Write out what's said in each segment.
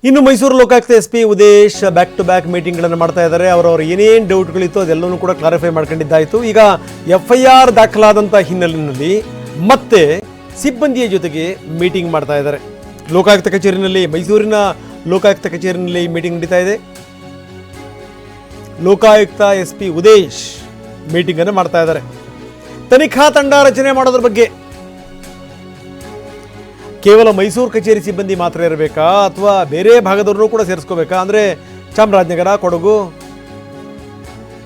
ಇನ್ನು Mysuru Lokayukta S P Udesh back to back ಮೀಟಿಂಗ್ಗಳನ್ನು ಮಾಡ್ತಾ ಇದ್ದಾರೆ. ಅವರವ್ರ ಏನೇನು ಡೌಟ್ಗಳಿತ್ತು ಅದೆಲ್ಲವೂ ಕೂಡ ಕ್ಲಾರಿಫೈ ಮಾಡ್ಕೊಂಡಿದ್ದಾಯಿತು. ಈಗ FIR ದಾಖಲಾದಂಥ ಹಿನ್ನೆಲೆಯಲ್ಲಿ ಮತ್ತೆ ಸಿಬ್ಬಂದಿಯ ಜೊತೆಗೆ ಮೀಟಿಂಗ್ ಮಾಡ್ತಾ ಇದ್ದಾರೆ. ಲೋಕಾಯುಕ್ತ ಕಚೇರಿನಲ್ಲಿ, ಮೈಸೂರಿನ ಲೋಕಾಯುಕ್ತ ಕಚೇರಿನಲ್ಲಿ ಮೀಟಿಂಗ್ ನಡೀತಾ ಇದೆ. ಲೋಕಾಯುಕ್ತ ಎಸ್ ಪಿ ಉದೇಶ್ ಮೀಟಿಂಗನ್ನು ಮಾಡ್ತಾ ಇದ್ದಾರೆ. ತನಿಖಾ ತಂಡ ರಚನೆ ಮಾಡೋದ್ರ ಬಗ್ಗೆ, ಕೇವಲ ಮೈಸೂರು ಕಚೇರಿ ಸಿಬ್ಬಂದಿ ಮಾತ್ರ ಇರಬೇಕಾ ಅಥವಾ ಬೇರೆ ಭಾಗದವ್ರನ್ನೂ ಕೂಡ ಸೇರಿಸ್ಕೋಬೇಕಾ? ಅಂದರೆ ಚಾಮರಾಜನಗರ, ಕೊಡಗು,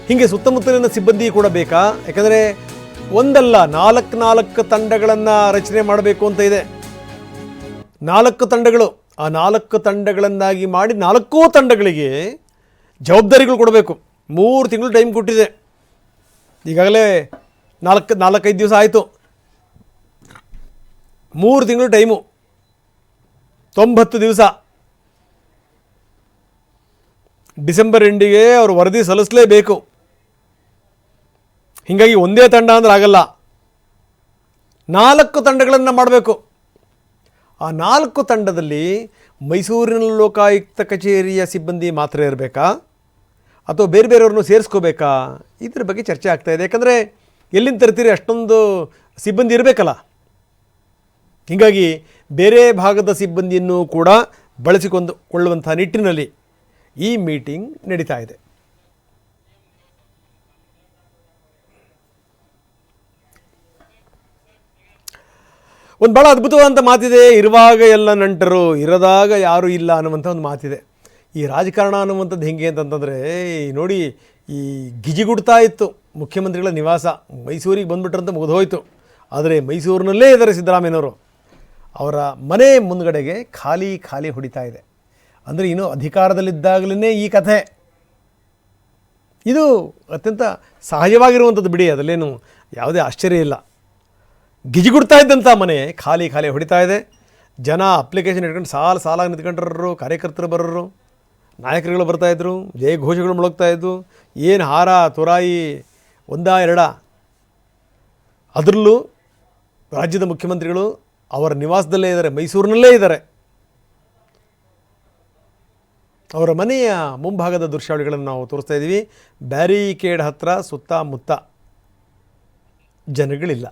ಹೀಗೆ ಸುತ್ತಮುತ್ತಲಿನ ಸಿಬ್ಬಂದಿ ಕೂಡ ಬೇಕಾ? ಯಾಕಂದರೆ ಒಂದಲ್ಲ ನಾಲ್ಕು ತಂಡಗಳನ್ನು ರಚನೆ ಮಾಡಬೇಕು ಅಂತ ಇದೆ. 4 ತಂಡಗಳು, ಆ 4 ತಂಡಗಳನ್ನಾಗಿ ಮಾಡಿ 4 ತಂಡಗಳಿಗೆ ಜವಾಬ್ದಾರಿಗಳು ಕೊಡಬೇಕು. 3 ತಿಂಗಳು ಟೈಮ್ ಕೊಟ್ಟಿದೆ. ಈಗಾಗಲೇ 4-5 ದಿವಸ ಆಯಿತು. 3 ತಿಂಗಳು ಟೈಮು, 90 ದಿವಸ. ಡಿಸೆಂಬರ್ ಎಂಡಿಗೆ ಅವರು ವರದಿ ಸಲ್ಲಿಸಲೇಬೇಕು. ಹೀಗಾಗಿ ಒಂದೇ ತಂಡ ಅಂದ್ರೆ ಆಗಲ್ಲ, 4 ತಂಡಗಳನ್ನು ಮಾಡಬೇಕು. ಆ 4 ತಂಡದಲ್ಲಿ ಮೈಸೂರಿನ ಲೋಕಾಯುಕ್ತ ಕಚೇರಿಯ ಸಿಬ್ಬಂದಿ ಮಾತ್ರ ಇರಬೇಕಾ ಅಥವಾ ಬೇರೆ ಬೇರೆಯವ್ರನ್ನೂ ಸೇರಿಸ್ಕೋಬೇಕಾ? ಇದ್ರ ಬಗ್ಗೆ ಚರ್ಚೆ ಆಗ್ತಾ ಇದೆ. ಯಾಕಂದರೆ ಎಲ್ಲಿಂದ ತರ್ತೀರಿ, ಅಷ್ಟೊಂದು ಸಿಬ್ಬಂದಿ ಇರಬೇಕಲ್ಲ. ಹೀಗಾಗಿ ಬೇರೆ ಭಾಗದ ಸಿಬ್ಬಂದಿಯನ್ನು ಕೂಡ ಬಳಸಿಕೊಳ್ಳುವಂಥ ನಿಟ್ಟಿನಲ್ಲಿ ಈ ಮೀಟಿಂಗ್ ನಡೀತಾ ಇದೆ. ಒಂದು ಭಾಳ ಅದ್ಭುತವಾದಂಥ ಮಾತಿದೆ. ಇರುವಾಗ ಎಲ್ಲ ನಂಟರು, ಇರದಾಗ ಯಾರೂ ಇಲ್ಲ ಅನ್ನುವಂಥ ಒಂದು ಮಾತಿದೆ. ಈ ರಾಜಕಾರಣ ಅನ್ನುವಂಥದ್ದು ಹೆಂಗೆ ಅಂತಂತಂದರೆ, ನೋಡಿ, ಈ ಗಿಜಿಗುಡ್ತಾ ಇತ್ತು ಮುಖ್ಯಮಂತ್ರಿಗಳ ನಿವಾಸ. ಮೈಸೂರಿಗೆ ಬಂದುಬಿಟ್ರಂತ ಮುಗಿದೋಯ್ತು. ಆದರೆ ಮೈಸೂರಿನಲ್ಲೇ ಇದ್ದಾರೆ ಸಿದ್ದರಾಮಯ್ಯನವರು. ಅವರ ಮನೆ ಮುಂದುಗಡೆಗೆ ಖಾಲಿ ಹೊಡಿತಾ ಇದೆ. ಅಂದರೆ ಇನ್ನೂ ಅಧಿಕಾರದಲ್ಲಿದ್ದಾಗಲೇ ಈ ಕಥೆ. ಇದು ಅತ್ಯಂತ ಸಹಜವಾಗಿರುವಂಥದ್ದು ಬಿಡಿ, ಅದರಲ್ಲೇನು ಯಾವುದೇ ಆಶ್ಚರ್ಯ ಇಲ್ಲ. ಗಿಜಿಗುಡ್ತಾ ಇದ್ದಂಥ ಮನೆ ಖಾಲಿ ಹೊಡಿತಾ ಇದೆ. ಜನ ಅಪ್ಲಿಕೇಶನ್ ಇಟ್ಕೊಂಡು ಸಾಲಾಗಿ ನಿಂತ್ಕೊಂಡ್ರು, ಕಾರ್ಯಕರ್ತರು ಬರೋರು, ನಾಯಕರುಗಳು ಬರ್ತಾಯಿದ್ರು, ಜಯ ಘೋಷಗಳು ಮೊಳಗ್ತಾಯಿದ್ದು. ಏನು ಹಾರ ತುರಾಯಿ ಒಂದಾ ಎರಡ. ಅದರಲ್ಲೂ ರಾಜ್ಯದ ಮುಖ್ಯಮಂತ್ರಿಗಳು ಅವರ ನಿವಾಸದಲ್ಲೇ ಇದ್ದಾರೆ, ಮೈಸೂರಿನಲ್ಲೇ ಇದ್ದಾರೆ. ಅವರ ಮನೆಯ ಮುಂಭಾಗದ ದೃಶ್ಯಾವಳಿಗಳನ್ನು ನಾವು ತೋರಿಸ್ತಾ ಇದ್ದೀವಿ. ಬ್ಯಾರಿಕೇಡ್ ಹತ್ತಿರ ಸುತ್ತಮುತ್ತ ಜನಗಳಿಲ್ಲ.